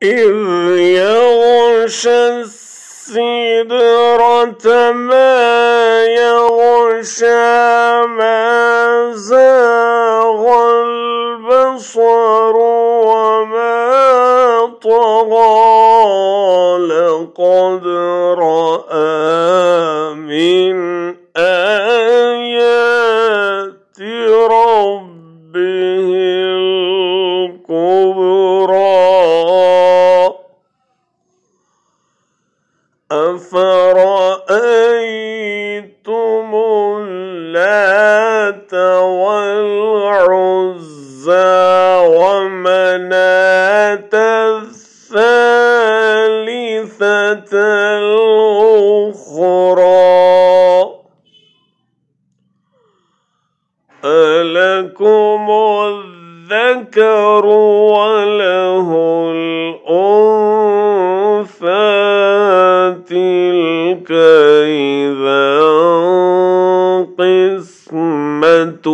إذ يغشى السدرة ما يغشى ما زاغ البصر وما طغى لقد رأى من آيات ربه الكبرى أفرأيتم اللات والعزى ومناة الثالثة الأخرى ألكم الذكر وله الأنثى تلك إذا قسمة